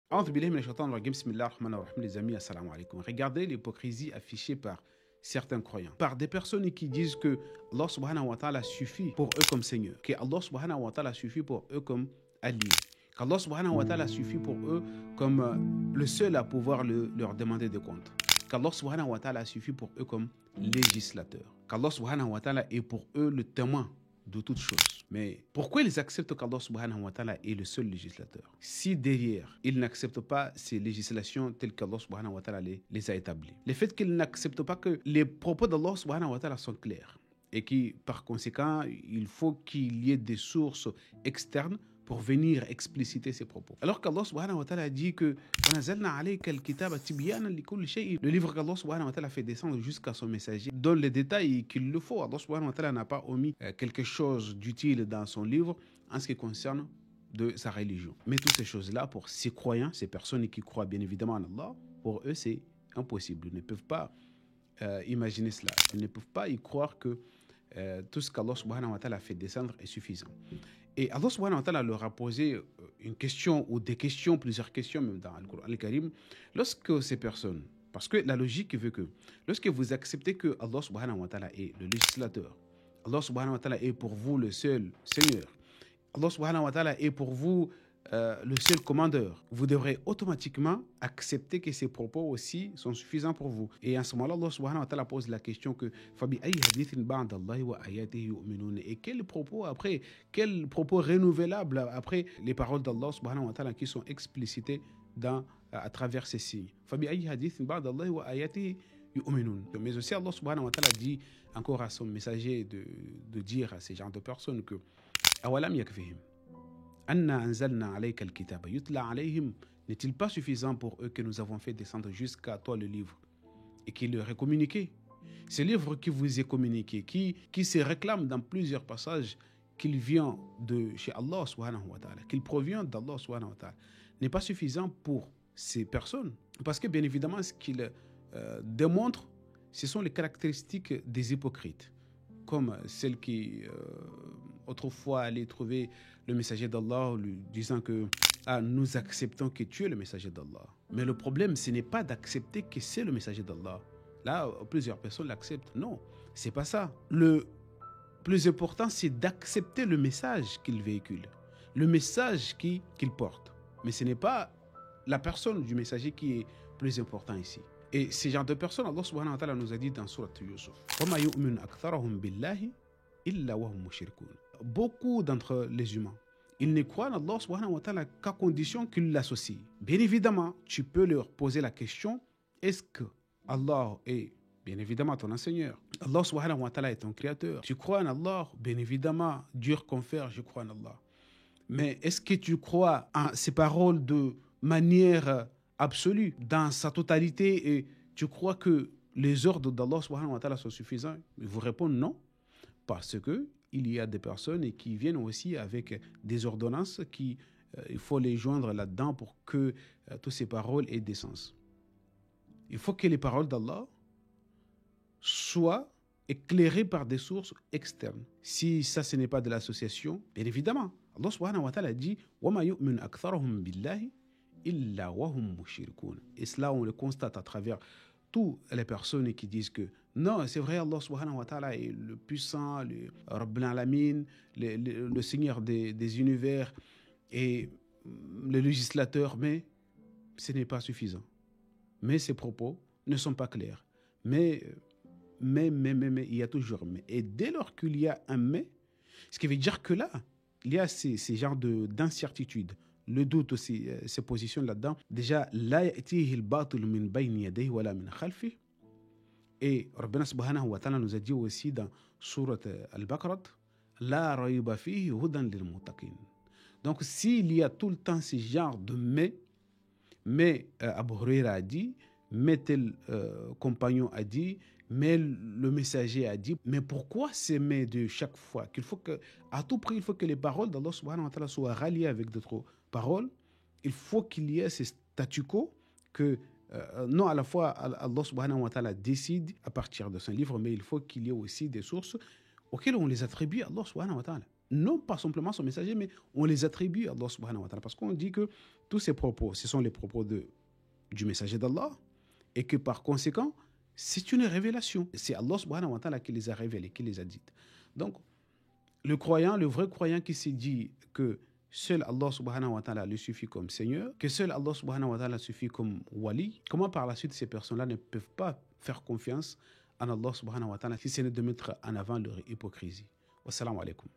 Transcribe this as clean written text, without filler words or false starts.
A'udhu billahi minash shaitanir rajim. Bismillahir rahmanir rahim. Les amis, assalamu alaikum. Regardez l'hypocrisie affichée par certains croyants, par des personnes qui disent que Allah subhanahu wa ta'ala suffit pour eux comme Seigneur, que Allah subhanahu wa ta'ala suffit pour eux comme allié, qu'Allah subhanahu wa ta'ala suffit pour eux comme le seul à pouvoir leur demander des comptes, qu'Allah subhanahu wa ta'ala suffit pour eux comme législateur, qu'Allah subhanahu wa ta'ala est pour eux le témoin de toutes choses. Mais pourquoi ils acceptent qu'Allah subhanahu wa ta'ala est le seul législateur si derrière ils n'acceptent pas ces législations telles qu'Allah subhanahu wa ta'ala les a établies? Le fait qu'ils n'acceptent pas que les propos d'Allah subhanahu wa ta'ala sont clairs et qui par conséquent il faut qu'il y ait des sources externes pour venir expliciter ses propos. Alors qu'Allah subhanahu wa ta'ala a dit que le livre qu'Allah subhanahu wa ta'ala fait descendre jusqu'à son messager donne les détails qu'il le faut. Allah subhanahu wa ta'ala n'a pas omis quelque chose d'utile dans son livre en ce qui concerne de sa religion. Mais toutes ces choses-là, pour ces croyants, ces personnes qui croient bien évidemment en Allah, pour eux c'est impossible. Ils ne peuvent pas imaginer cela. Ils ne peuvent pas y croire que tout ce qu'Allah subhanahu wa ta'ala fait descendre est suffisant. Et Allah subhanahu wa ta'ala leur a posé une question ou des questions, plusieurs questions même dans le Coran al-Karim. Lorsque ces personnes, parce que la logique veut que, lorsque vous acceptez que Allah subhanahu wa ta'ala est le législateur, Allah subhanahu wa ta'ala est pour vous le seul Seigneur, Allah subhanahu wa ta'ala est pour vous le seul commandeur, vous devrez automatiquement accepter que ces propos aussi sont suffisants pour vous. Et en ce moment-là, Allah subhanahu wa ta'ala pose la question que et quels propos après, quels propos renouvelables après les paroles d'Allah subhanahu wa ta'ala qui sont explicitées à travers ces signes. Mais aussi Allah subhanahu wa ta'ala dit encore à son messager de dire à ces genres de personnes que awalam yakfihim anna anzalna alayka al-kitaba yutla alayhim, n'est-il pas suffisant pour eux que nous avons fait descendre jusqu'à toi le livre et qu'il leur est communiqué? Ce livre qui vous est communiqué, qui se réclame dans plusieurs passages qu'il vient de chez Allah subhanahu wa ta'ala, qu'il provient d'Allah subhanahu wa ta'ala, n'est pas suffisant pour ces personnes. Parce que bien évidemment, ce qu'il démontre, ce sont les caractéristiques des hypocrites, comme celles qui autrefois allaient trouver le messager d'Allah lui disant que nous acceptons que tu es le messager d'Allah. Mais le problème, ce n'est pas d'accepter que c'est le messager d'Allah. Là, plusieurs personnes l'acceptent. Non, c'est pas ça. Le plus important, c'est d'accepter le message qu'il véhicule, le message qu'il porte. Mais ce n'est pas la personne du messager qui est plus important ici. Et ces genres de personnes, Allah subhanahu wa ta'ala nous a dit dans Surat Yusuf, beaucoup d'entre les humains, ils ne croient en Allah subhanahu wa ta'ala qu'à condition qu'ils l'associent. Bien évidemment, tu peux leur poser la question, est-ce que Allah est bien évidemment ton enseigneur? Allah subhanahu wa ta'ala est ton créateur. Tu crois en Allah? Bien évidemment, Dieu confère, je crois en Allah. Mais est-ce que tu crois en ces paroles de manière absolue, dans sa totalité, et tu crois que les ordres d'Allah subhanahu wa ta'ala sont suffisants? Ils vous répondent non, parce que il y a des personnes qui viennent aussi avec des ordonnances il faut les joindre là-dedans pour que toutes ces paroles aient des sens. Il faut que les paroles d'Allah soient éclairées par des sources externes. Si ça, ce n'est pas de l'association, bien évidemment, Allah subhanahu wa ta'ala dit وَمَا يُؤْمِنُ أَكْثَرُهُمْ بِاللَّهِ إِلَّا وَهُمْ مُشْرِكُونَ. Et cela, on le constate à travers toutes les personnes qui disent que non, c'est vrai, Allah subhanahu wa ta'ala est le puissant, le Rabbul Alamin, le Seigneur des univers et le législateur, mais ce n'est pas suffisant. Mais ces propos ne sont pas clairs. Mais, il y a toujours mais. Et dès lors qu'il y a un mais, ce qui veut dire que là, il y a ces genres d'incertitude. Le doute aussi se positionne là-dedans. Déjà, la ya'tihi al-batil min bayni yadayhi wala min khalfihi. Et Rabbana subhanahu wa ta'ala nous a dit aussi dans Surat Al-Baqarah, la rayba fihi hudan lil muttaqin. Donc, s'il y a tout le temps ce genre de mais Abu Huraira a dit, mais tel compagnon a dit, mais le messager a dit, mais pourquoi ces mais de chaque fois? Qu'il faut que, à tout prix, il faut que les paroles d'Allah subhanahu wa ta'ala soient ralliées avec d'autres paroles. Il faut qu'il y ait ce statu quo que non à la fois Allah subhanahu wa ta'ala décide à partir de son livre, mais il faut qu'il y ait aussi des sources auxquelles on les attribue à Allah subhanahu wa ta'ala. non pas simplement son messager, mais on les attribue à Allah subhanahu wa ta'ala. Parce qu'on dit que tous ces propos, ce sont les propos du messager d'Allah, et que par conséquent, c'est une révélation. C'est Allah subhanahu wa ta'ala qui les a révélés, qui les a dites. Donc, le croyant, le vrai croyant qui s'est dit que seul Allah subhanahu wa ta'ala lui suffit comme Seigneur, que seul Allah subhanahu wa ta'ala suffit comme wali, comment par la suite ces personnes-là ne peuvent pas faire confiance en Allah subhanahu wa ta'ala si ce n'est de mettre en avant leur hypocrisie. Wassalamu alaikum.